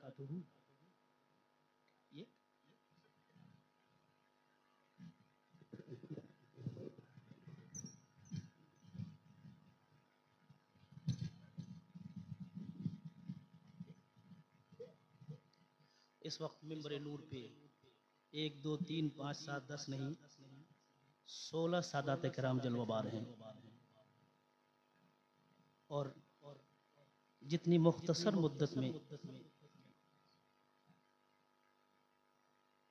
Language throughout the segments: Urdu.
اس وقت منبر نور پہ 1 2 3 5 7 10 نہیں 16 سادات کرام جلوہ بار ہیں، اور جتنی مختصر مدت میں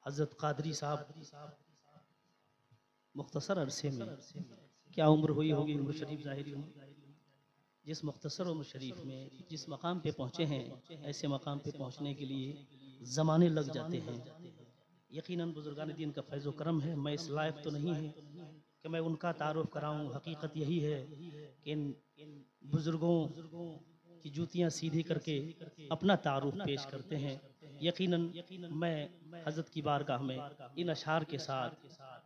حضرت قادری صاحب مختصر عرصے میں کیا عمر ہوئی ہوگی، عمر شریف ظاہری عمر، جس مختصر عمر شریف میں جس مقام پہ پہنچے ہیں، ایسے مقام پہ پہنچنے کے لیے زمانے لگ جاتے ہیں۔ یقیناً بزرگان دین کا فیض و کرم ہے، میں اس لائق تو نہیں ہے کہ میں ان کا تعارف کراؤں۔ حقیقت یہی ہے کہ ان بزرگوں کی جوتیاں سیدھی کر کے اپنا تعارف پیش کرتے ہیں۔ یقیناً میں حضرت کی بارگاہ میں ان اشعار کے ساتھ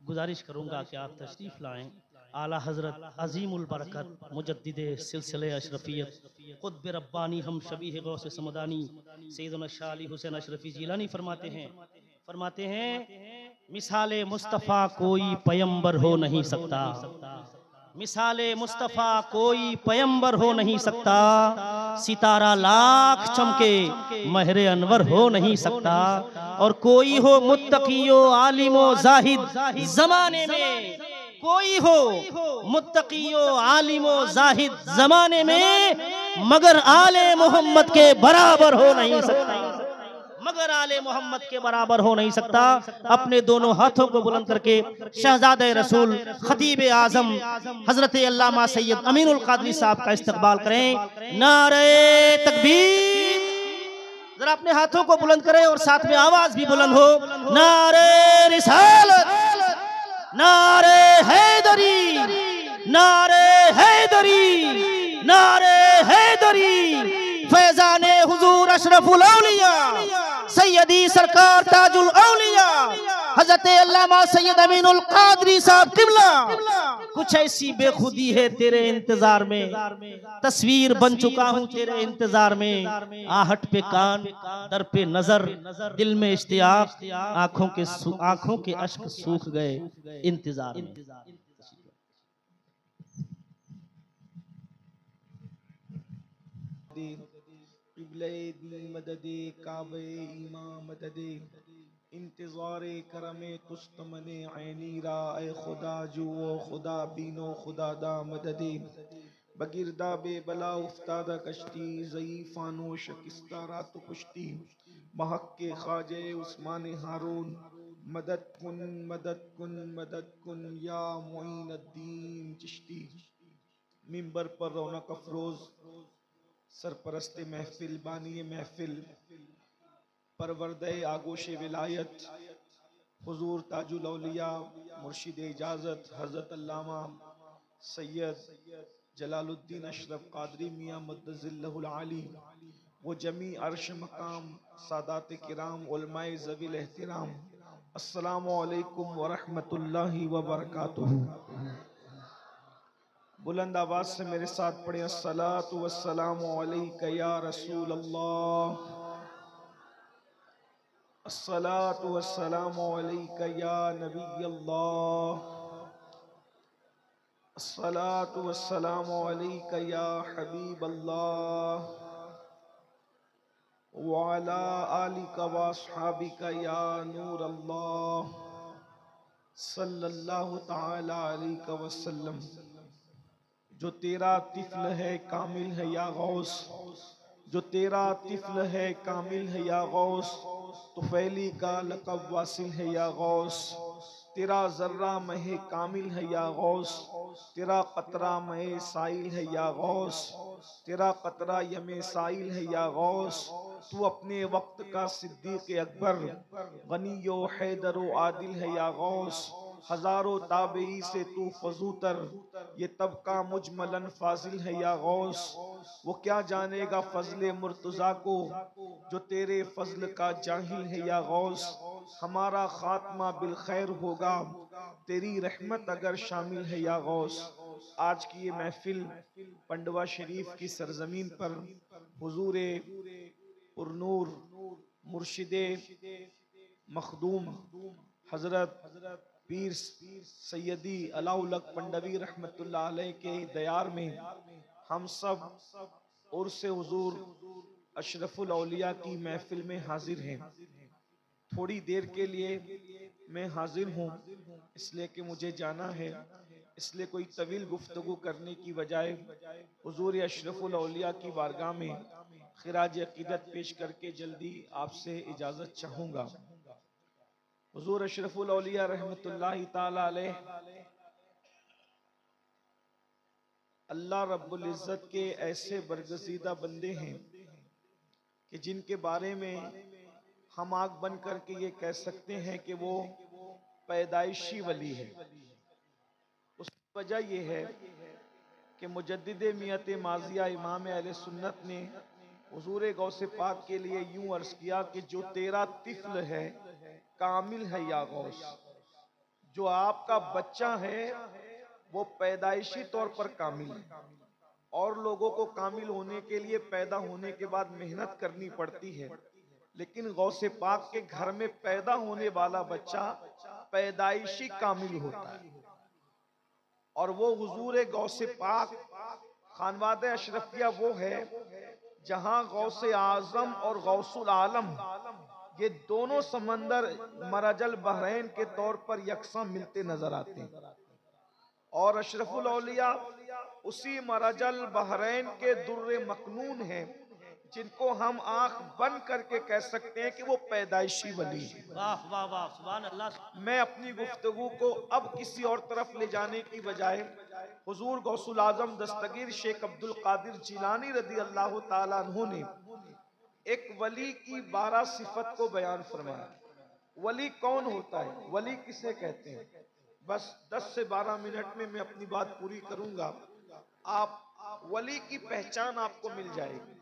گزارش کروں گا کہ آپ تشریف لائیں۔ اعلیٰ حضرت عظیم البرکت مجدد سلسلہ اشرفیت قطب ربانی ہم شبیہ غوث سمدانی سیدنا شاہ علی حسین اشرفی جیلانی فرماتے ہیں مثال مصطفیٰ کوئی پیمبر ہو نہیں سکتا، مثال مصطفیٰ کوئی پیمبر ہو نہیں سکتا، ستارہ لاکھ چمکے مہر انور ہو نہیں سکتا، اور کوئی ہو متقی و عالم و زاہد زمانے میں، کوئی ہو متقی و عالم و زاہد زمانے میں، مگر آل محمد کے برابر ہو نہیں سکتا، مگر آل محمد کے برابر ہو نہیں سکتا۔ اپنے دونوں ہاتھوں کو بلند کر کے شہزادہ رسول خطیب اعظم حضرت علامہ سید امین القادری صاحب کا استقبال کریں۔ نعرہ تکبیر، ذرا اپنے ہاتھوں کو بلند کریں اور ساتھ میں آواز بھی بلند ہو۔ نعرہ رسالت، نعرہ حیدری، نعرہ حیدری، نعرہ حیدری، فیضان حضور اشرف الاولیاء سیدی سرکار تاج الاولیاء حضرت علامہ سید امین القادری صاحب قبلہ۔ کچھ ایسی بے خودی ہے تیرے انتظار میں، تصویر بن چکا ہوں تیرے انتظار میں، آہٹ پہ کان، در پہ نظر، دل میں اشتیاق، آنکھوں کے اشک سوکھ گئے انتظار میں۔ قبلہ دی مدد کعبہ ایمان مدد، انتظار کرم تستمن عینی را، اے خدا جو خدا بینو خدا دا مدد، بگردہ بے بلا افتادہ کشتی، ضعیفانو شکستہ رات و کشتی، محق کے خواجہ عثمان ہارون، مدد کن مدد کن مدد کن یا معین الدین چشتی۔ منبر پر رونق افروز سرپرست محفل، بانی محفل، پروردہ آگوش ولایت، حضور تاج الاولیاء مرشد اجازت حضرت علامہ سید جلال الدین اشرف قادری میاں مدظ اللہ العالی، وہ جمیع عرش مقام سادات کرام علماء ذوی الاحترام، السلام علیکم ورحمت اللہ وبرکاتہ۔ بلند آواز سے میرے ساتھ پڑھیں، الصلاۃ والسلام علیک یا رسول اللہ، الصلاۃ والسلام علیک یا نبی اللہ، الصلاۃ والسلام علیک یا حبیب اللہ، وعلی آلک واصحابک یا نور اللہ، صلی اللہ تعالی علیہ وسلم۔ جو تیرا طفل ہے کامل ہے یا غوث، جو تیرا طفل ہے کامل ہے یا غوث، طفیلی کا لقب واصل ہے یا غوث، تیرا ذرہ مہ کامل ہے یا غوث، تیرا قطرہ مہ سائل ہے یا غوث، تیرا قطرہ یم سائل ہے یا غوث، تو اپنے وقت کا صدیق اکبر، غنی و حیدر و عادل ہے یا غوث، ہزاروں تابعی سے تو فضوتر، یہ طبقہ مجملاً فاضل ہے یا غوث، وہ کیا جانے گا فضل مرتضیٰ کو جو تیرے فضل کا جاہل ہے یا غوث، ہمارا خاتمہ بالخیر ہوگا تیری رحمت اگر شامل ہے یا غوث۔ آج کی یہ محفل پنڈوا شریف کی سرزمین پر حضور پرنور مرشد مخدوم حضرت پیر سیدی علاء الحق پنڈوی رحمت اللہ علیہ کے دیار میں ہم سب عرس حضور اشرف الاولیاء کی محفل میں حاضر ہیں. تھوڑی دیر کے لیے میں حاضر ہوں اس لیے کہ مجھے جانا ہے، اس لیے کوئی طویل گفتگو کرنے کی بجائے حضور اشرف الاولیاء کی بارگاہ میں خراج عقیدت پیش کر کے جلدی آپ سے اجازت چاہوں گا. حضور اشرف الاولیاء رحمت اللہ تعالی علیہ اللہ رب العزت کے ایسے برگزیدہ بندے ہیں کہ جن کے بارے میں ہم آنکھ بن کر کے یہ کہہ سکتے ہیں کہ وہ پیدائشی ولی ہے. اس کی وجہ یہ ہے کہ مجدد میت ماضیہ امام اہل سنت نے حضور غوث پاک کے لیے یوں عرض کیا کہ جو تیرا طفل ہے کامل ہے یا غوث، جو آپ کا بچہ ہے وہ پیدائشی طور پر کامل ہے. اور لوگوں کو کامل ہونے کے لیے پیدا ہونے کے بعد محنت کرنی پڑتی ہے، لیکن غوث پاک کے گھر میں پیدا ہونے والا بچہ پیدائشی کامل ہوتا ہے. اور وہ حضور غوث پاک خانوادہ اشرفیہ وہ ہے جہاں غوث اعظم اور غوث العالم یہ دونوں سمندر مرج البحرین کے طور پر یکساں ملتے نظر آتے ہیں. اور اشرف الاولیاء اسی مرج البحرین کے در مکنون ہیں جن کو ہم آنکھ بند کر کے کہہ سکتے ہیں کہ وہ پیدائشی ولی ہیں. واہ واہ واہ سبحان اللہ. میں اپنی گفتگو کو اب کسی اور طرف لے جانے کی بجائے حضور غوث العظم دستگیر شیخ عبد القادر جیلانی رضی اللہ تعالیٰ عنہ نے ایک ولی کی 12 صفت کو بیان فرمایا. ولی کون ہوتا ہے، ولی کسے کہتے ہیں؟ بس 10 سے 12 منٹ میں میں اپنی بات پوری کروں گا. آپ ولی کی پہچان آپ کو مل جائے گی.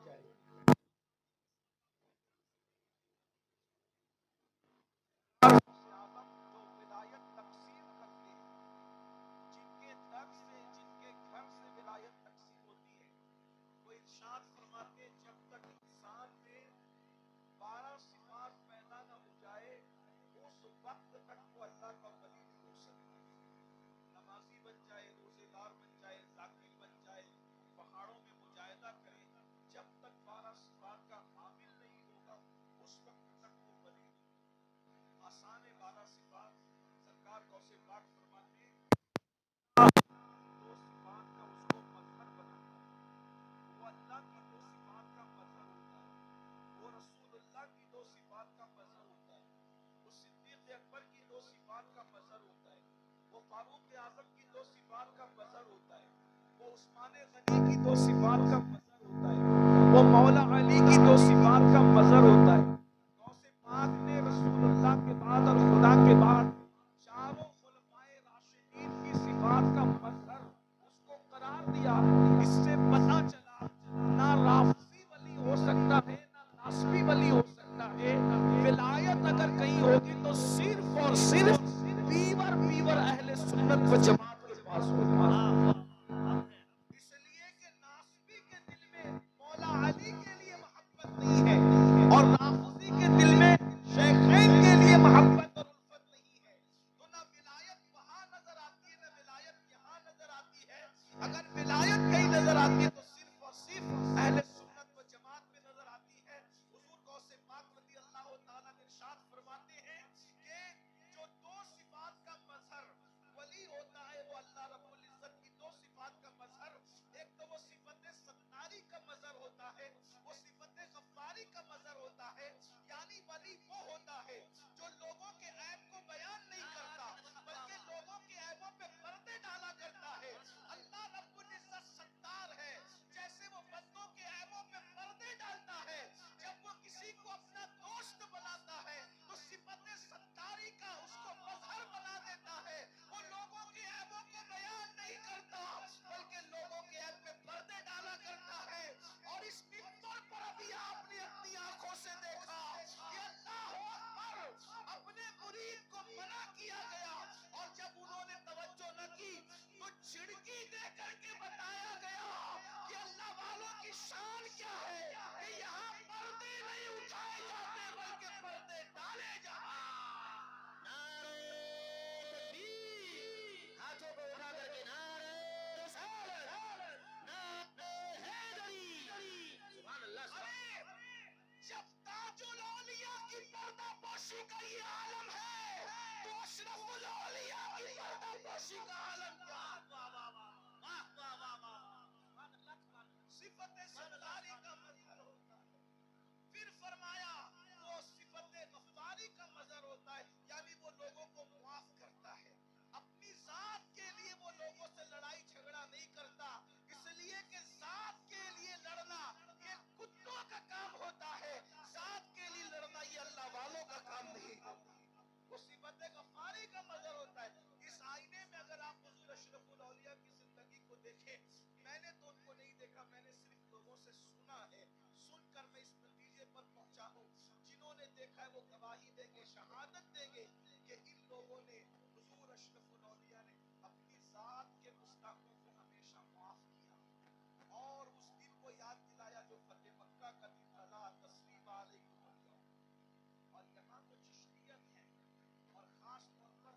کی 2 صفات کا مظہر ہوتا ہے، وہ مولا علی کی 2 صفات کا مظہر ہوتا ہے. غوث پاک نے رسول اللہ کے بعد اور خدا کے بعد چاروں خلفائے راشدین کی صفات کا مظہر اس کو قرار دیا. اس سے پتہ چلا نہ رافضی ولی ہو سکتا ہے نہ ناصبی ولی ہو سکتا ہے. ولایت اگر کہیں ہوگی تو صرف اور صرف پیور اہل سنت و جماعت کے پاس ہوگا. علی کے لیے محبت نہیں ہے اور رافضی کے دل میں شیخین کے لیے محبت اور الفت نہیں ہے. تو نہ ولایت وہاں نظر آتی ہے نہ ولایت یہاں نظر آتی ہے. اگر ولایت کہیں نظر آتی ہے تو صرف اور صرف اہل سنت و جماعت میں نظر آتی ہے. حضور غوث الاولیاء کی پردہ پوشی کا عالم کیا صفت ستاری کا مظہر ہوتا ہے. پھر فرمایا وہ صفت غفاری کا مظہر ہوتا ہے، یعنی وہ لوگوں کو معاف کرتا ہے. اپنی ذات کے لیے وہ لوگوں سے لڑائی جھگڑا نہیں کرتا، اس لیے کہ ذات کے لیے لڑنا یہ کتوں کا کام ہوتا ہے، ذات کے لیے لڑنا یہ اللہ والوں کا کام نہیں ہوتا. وہ صفت غفاری کا مظہر ہوتا ہے. اس آئینے میں اگر آپ حضور اشرف الاولیاء کی زندگی کو دیکھیں، میں نے تو ان کو نہیں دیکھا، میں نے صرف لوگوں سے سنا ہے، سن کر میں اس نتیجے پر پہنچا ہوں. جنہوں نے دیکھا ہے وہ گواہی دیں گے، شہادت دیں گے کہ ان لوگوں نے، حضور اشرف الاولیاء نے اپنی ذات کے گستاخوں کو ہمیشہ معاف کیا اور اس دن کو یاد دلایا جو فتح مکہ کا دن تھا. لا تثریب علیکم اليوم. اور یہاں تو چشتیت ہے، اور خاص طور پر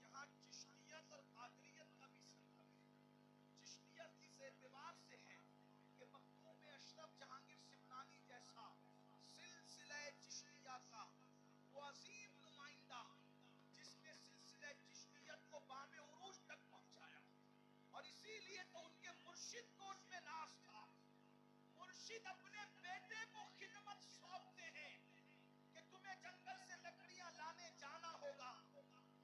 یہاں چشتیت اور قادریت کا بھی سلسلہ ہے. چشتیت اس اعتبار سے ہے کہ مخدوم اشرف جہانگیر سمنانی جیسا سلسلہ چشتیہ کا وہ عظیم نمائندہ جس نے سلسلہ چشتیت کو بام عروج تک پہنچایا، اور اسی لیے تو ان کے مرشد کو ان پہ ناز تھا. مرشد اپنے بیٹے کو خدمت سونپتے ہیں کہ تمہیں جنگل سے لکڑیاں لانے جانا ہوگا،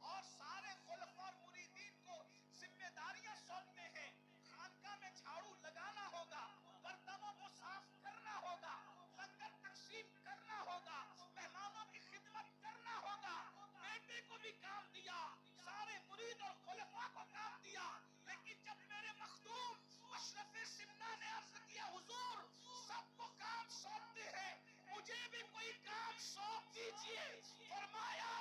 اور سارے خلفاء اور مریدین کو ذمہ داریاں سونپتے ہیں. خانقاہ میں جھاڑو لگانا ہوگا، برتنوں کو صاف کرنا ہوگا، لنگر تقسیم کرنا ہوگا، مہمانوں کی خدمت کرنا ہوگا. بیٹے کو بھی کام دیا، سارے مرید اور خلفاء کو کام دیا. لیکن جب میرے مخدوم اشرف سمنہ نے عرض کیا حضور سب کو کام سونپتے ہیں، مجھے بھی کوئی کام سونپ دیجئے، فرمایا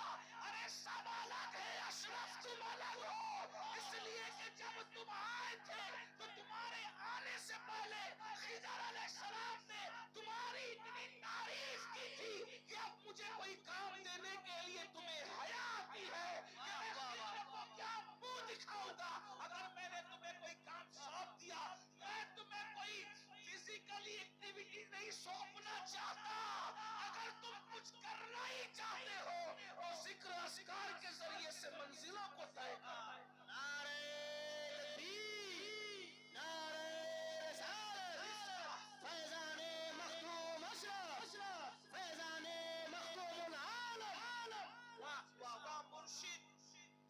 ارے سب الگ ہے اشرف تم الگ ہو، اس لیے کہ جب تم آئے تھے تو تمہارے آنے سے پہلے خضر علیہ السلام نے تمہاری اتنی تعریف کی تھی کہ اب مجھے کوئی کام دینے کے لیے تمہیں حیا آتی ہے کہ میں خضر کو کیا منہ دکھاؤں گا. اگر میں نے تمہیں کوئی کام سونپ دیا، میں تمہیں کوئی فزیکلی ایکٹیویٹی نہیں سونپنا چاہتا. اگر تم کچھ کرنا ہی چاہتے ہو تو ذکر اذکار کے ذریعے سے منزلوں کو طے کرنا. نعرہ تکبیر، نعرہ رسالت، فیضان مخدوم اشرف، فیضان مخدوم العالم. واہ مرشد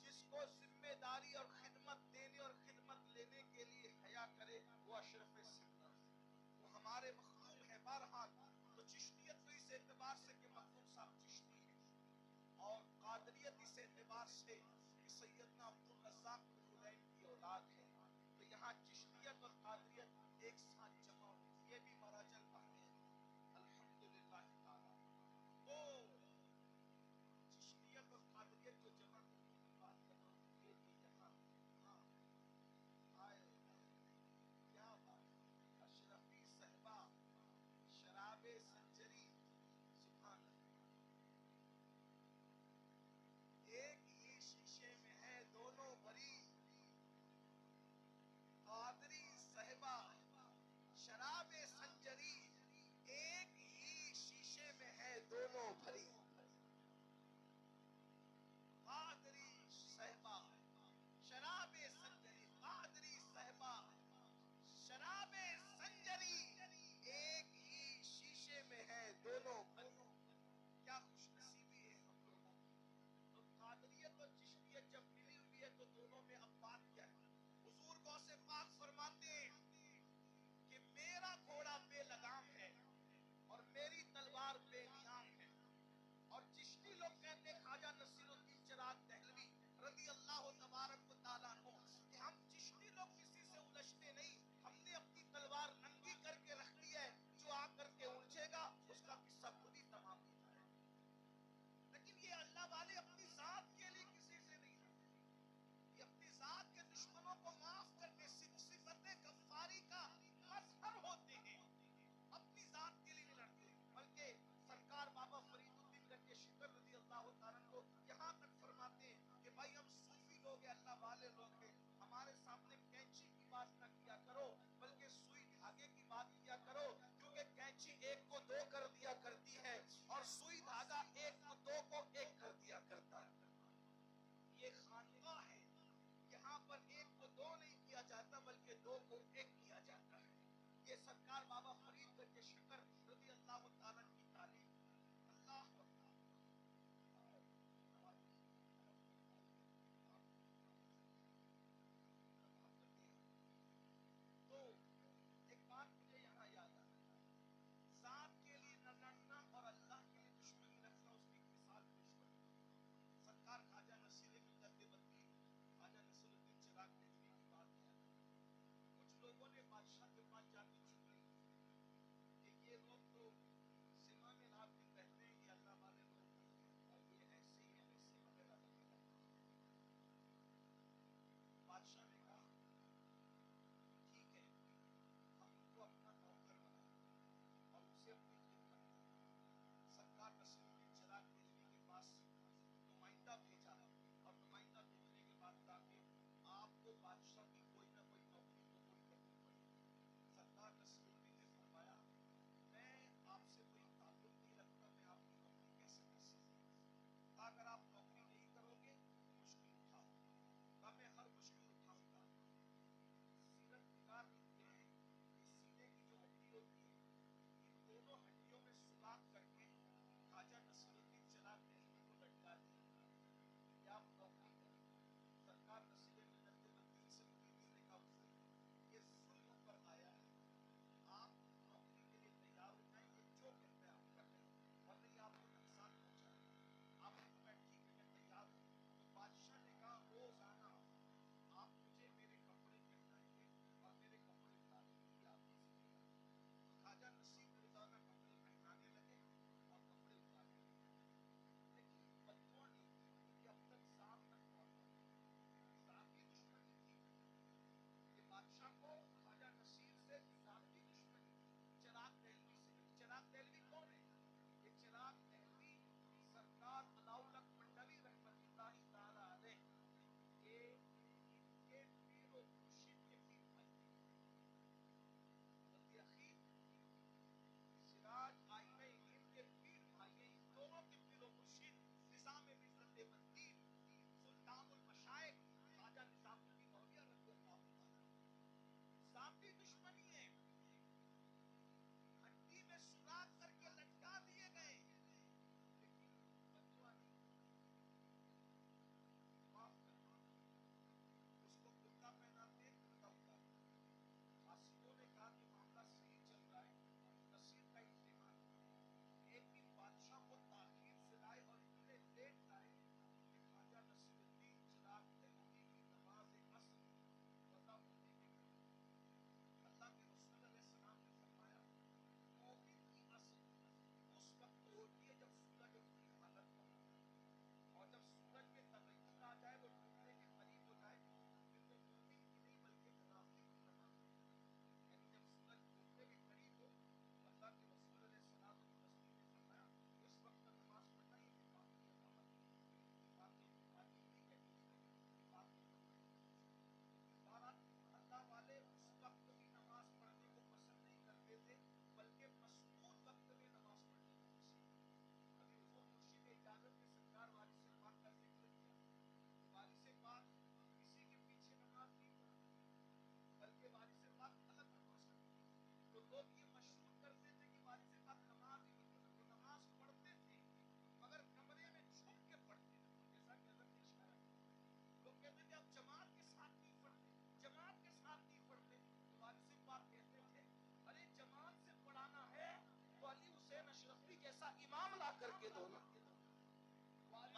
جس کو ذمہ داری اور خدمت دینے اور خدمت لینے کے لیے حیا کرے وہ اشرف سمنہ، وہ ہمارے مخدوم ہے. بہرحال تو چشتیت تو اس اعتبار سے کہ مخدوم صاحب چشتی ہے، اور قادریت اس اعتبار سے کہ سیدنا عبدالرزاق الحلین کی اولاد ہے. تو یہاں چشتیت اور قادریت ایک ساتھ جمع ہوئی، یہ بھی مراج البحر ہے الحمدللہ تعالی. تو چشتیت اور قادریت کو جمع کرنے کی بات کر رہا ہوں، یہ بھی یہاں آئے. کیا بات، اشرفی صحبہ، شراب سنجری، سبحان اللہ. ایک ہی شیشے میں ہے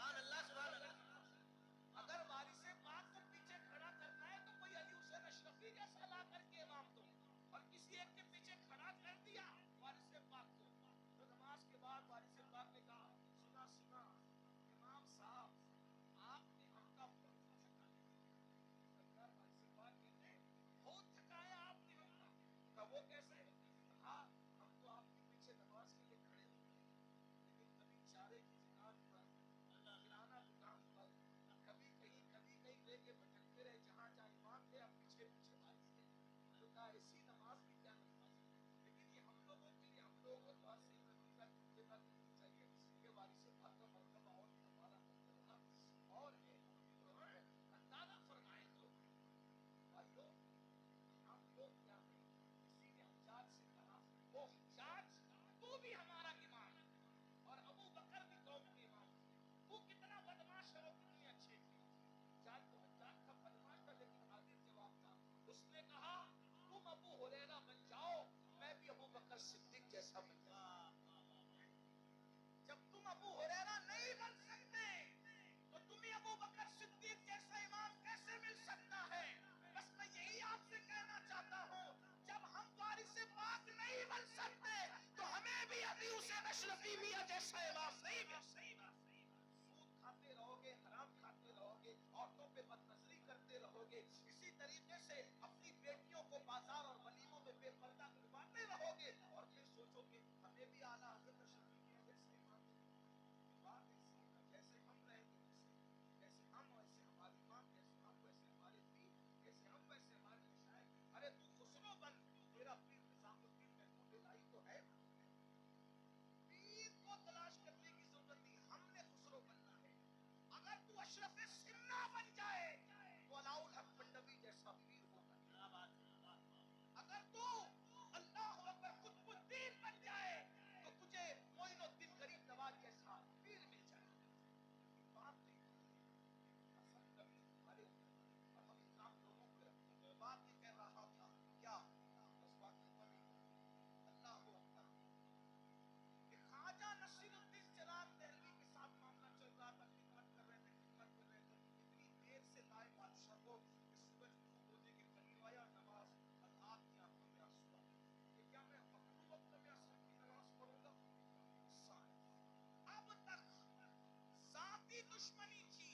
سبحان اللہ سبحان اللہ. اگر وارث پاک کو پیچھے کھڑا کرنا ہے تو کوئی علی حسین اشرفی جیسا لا کر کے امام دو, اور کسی ایک کے پیچھے کھڑا کر دیا وارث پاک کو تو نماز کے بعد وارث پاک نے کہا سنا سنا امام صاحب آپ نے ہم کا بہت تھکا دیا. سرکار وارث پاک کہتے ہیں بہت تھکایا آپ نے ہم کا. کہا وہ کیسے؟ کہا ہم تو آپ کے پیچھے نماز کے لیے کھڑے ہوتے ہیں لیکن کبھی چارے کی دکان پر, کرانہ دکان پر, کبھی کہیں لے کے بھٹکتے رہے, جہاں جہاں امام تھے آپ پیچھے پیچھے بھاگتے تھے. تو کہا ایسی نماز بھی کیا نماز ہے, لیکن یہ ہم لوگوں کے لیے, ہم لوگوں کو بات صحیح کرنے کا جگہ کرنی چاہیے کہ وارث پاک کا مرتبہ اور ہمارا مرتبہ اور ہے. اندازہ فرمائے تو بھائیو ہم لوگ کیا ہیں. کسی نے حجاج سے کہا وہ حجاج تو بھی ہمارا امام اور ابو بکر بھی قوم کے امام تھے, تو کتنا بدماش ہے اور کتنے اچھے تھے. حجاج تھا بدماش تھا لیکن حاضر جواب تھا. اس نے کہا تم ابو ہریرہ بن جاؤ میں بھی ابو بکر صدیق جیسا بن جاؤں. جب تم ابو ہریرہ نہیں بن سکتے تو تمہیں ابو بکر صدیق جیسا امام کیسے مل سکتا ہے. بس میں یہی آپ سے کہنا چاہتا ہوں جب ہم وارث پاک نہیں بن سکتے تو ہمیں بھی علی حسین اشرفی میاں جیسا امام نہیں مل سکتا. سود کھاتے رہو گے, حرام کھاتے رہو گے, عورتوں پہ بد نظری کرتے رہو گے, اسی طریقے سے اپنی بیٹیوں کو بازار اور ولیموں میں بے پردہ کرواتے رہو گے اور پھر سوچو کہ ہمیں بھی اعلیٰ حضرت اشرفی میاں جیسا امام ہے. بات ایسی ہے نا, جیسے ہم رہیں گے جیسے ہم, ویسے ہماری امام, جیسے ہم ویسے ہمارے پیر, جیسے ہم ویسے ہمارے مشائخ. ارے تو خسرو بن, تیرا پیر نظام الدین محمود الہی تو ہے نا. پیر کو تلاش کرنے کی ضرورت نہیں, ہم نے خسرو بننا ہے. اگر تو اشرف سمنا بن جائے تو علاؤ الحق پنڈوی جیسا پیر ہوگا. کیا بات ہے. اگر تو اللہ اکبر قطب الدین بن جائے تو تجھے معین الدین غریب نواز جیسا پیر مل جائے. لیکن بات تو اتنی ہے, اصل کمی ہمارے اندر اور ہم الزام لوگوں پہ رکھتے ہیں. بات یہ کہہ رہا تھا کیا, بس بات ختم نہیں کرتے. اللہ اکبر. کہ خواجہ نصیر الدین چراغ دہلوی کے ساتھ معاملہ چل رہا تھا, خدمت کر رہے تھے. اتنی دیر سے لائے بادشاہ کو کہ سورج غروب ہونے کے قریب آیا. نماز آپ کی آنکھوں میں آنسو آ گئے کہ کیا میں مکروہ وقت میں عصر کی نماز پڑھوں گا. اب تک ذاتی دشمنی تھی,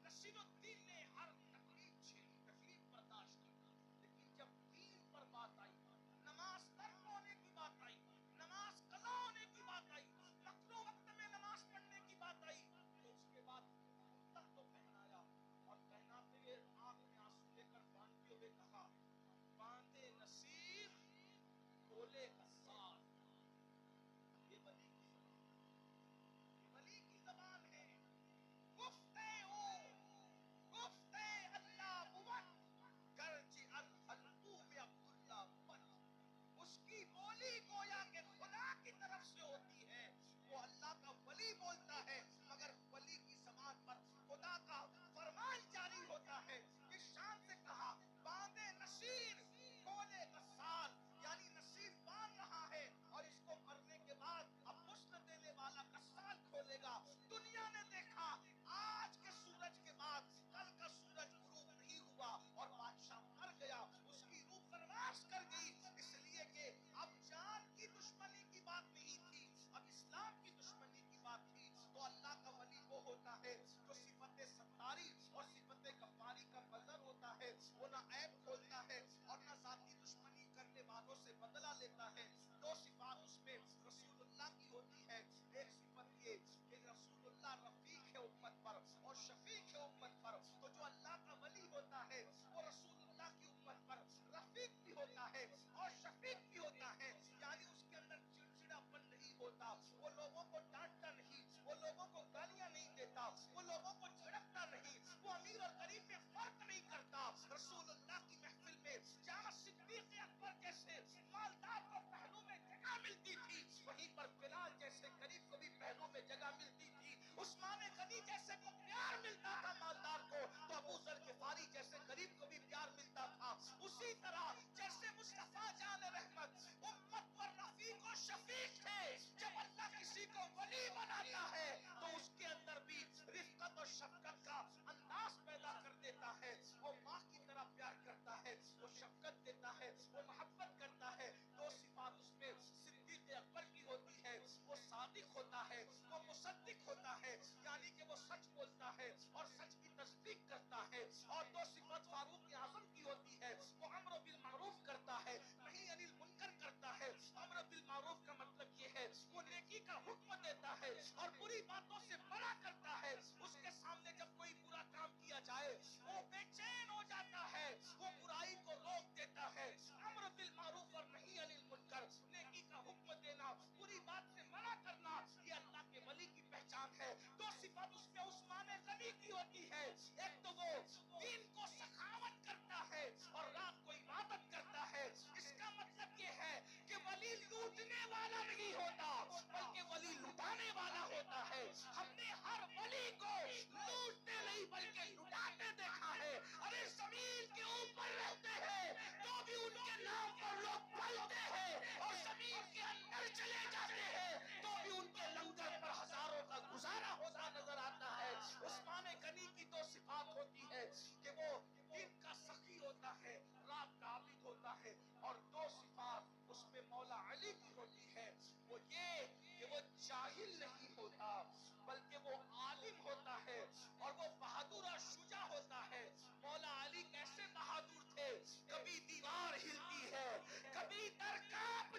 نصیر الدین نے ہر تکلیف جھیلی, تکلیف برداشت کی, لیکن جب دین پر بات آئی, نماز ترک ہونے کی بات آئی, نماز قضا ہونے کی بات آئی, مکروہ وقت میں نماز پڑھنے کی بات آئی, تو اس کے بعد کرتا تو پہنایا اور پہناتے ہوئے آنکھ میں آنسو لے کر باندھتے ہوئے کہا باندھے نصیر بولے قصار. یہ ولی کی زبان, یہ ولی کی زبان ہے. گفتے اللہ بود گرچہ الحلقوم عبداللہ بود. اس کی بولی گویا کہ خدا کی طرف سے ہوتی ہے, وہ اللہ کا ولی بولتا ہے مگر ولی کی زبان پر خدا کا فرمان جاری ہوتا ہے. اس شان سے کہا باندھے نصیر بولے قصار, یعنی نصیر باندھ رہا ہے اور اس کو مرنے کے بعد اب غسل دینے والا قصال کھولے گا. دنیا نے دیکھا آج کے سورج کے بعد کل کا سورج غروب نہیں ہوا اور بادشاہ مر گیا, اس کی روح پرواز کر گئی, اس لیے کہ اب جان کی دشمنی کی بات نہیں تھی, اب اسلام کی دشمنی کی بات تھی. تو اللہ کا ولی وہ ہوتا ہے جو صفت ستاری اور صفت غفاری کا بذر ہوتا ہے, وہ نہ عیب کھولتا ہے اور نہ ذاتی دشمنی کرنے والوں سے بدلہ لیتا ہے. دو صفات اس میں رسول اللہ کی ہوتی ہے, ایک صفت یہ کہ رسول اللہ رفیق ہے امت پر اور شفیق ہے امت پر. تو جو اللہ کا ولی ہوتا ہے وہ رسول اللہ کی امت پر رفیق بھی ہوتا ہے اور شفیق بھی ہوتا ہے, یعنی اس کے اندر چڑچڑا پن نہیں ہوتا, وہ لوگوں کو ڈانٹتا نہیں, وہ لوگوں کو گالیاں نہیں دیتا, وہ لوگوں کو جھڑکتا نہیں, وہ امیر اور غریب میں فرق نہیں کرتا. رسول اللہ کی محفل میں جہاں صدیق اکبر جیسے مالدار کو پہلو میں جگہ ملتی تھی, وہیں پر بلال جیسے غریب کو بھی پہلو میں جگہ ملتی تھی. عثمان غنی جیسے کو پیار ملتا تھا مالدار کو, تو ابو ذر غفاری جیسے غریب کو بھی پیار ملتا تھا. اسی طرح جیسے مصطفیٰ جان رحمت امت پر رفیق و شفیق تھے, جب اللہ کسی کو ولی بناتا ہے تو اس کے اندر بھی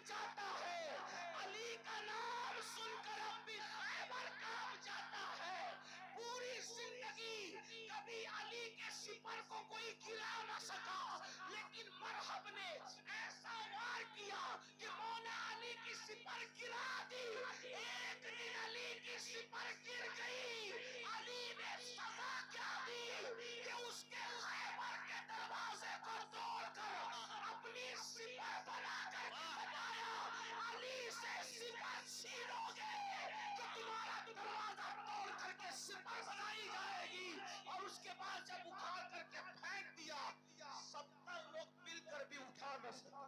جاتا ہے، علی کا نام سن کر اب بھی خیبر کانپ جاتا ہے۔ پوری زندگی کبھی علی کے سپر کو کوئی گرا نہ سکا، لیکن مرحب نے ایسا وار کیا کہ مولا علی کی سپر گرا دی۔ ایک دن علی کی سپر گر گئی، علی نے سزا کیا دی کہ اس کے خیبر کے دروازے کو توڑ کر اپنی سپر بنا کر بتایا، علی سے سپر چھینو گے تو تمہارا دروازہ توڑ کر کے سپر بنائی جائے گی۔ اور اس کے بعد جب اٹھا کر کے پھینک دیا، 70 لوگ مل کر بھی اٹھا نہ سکے۔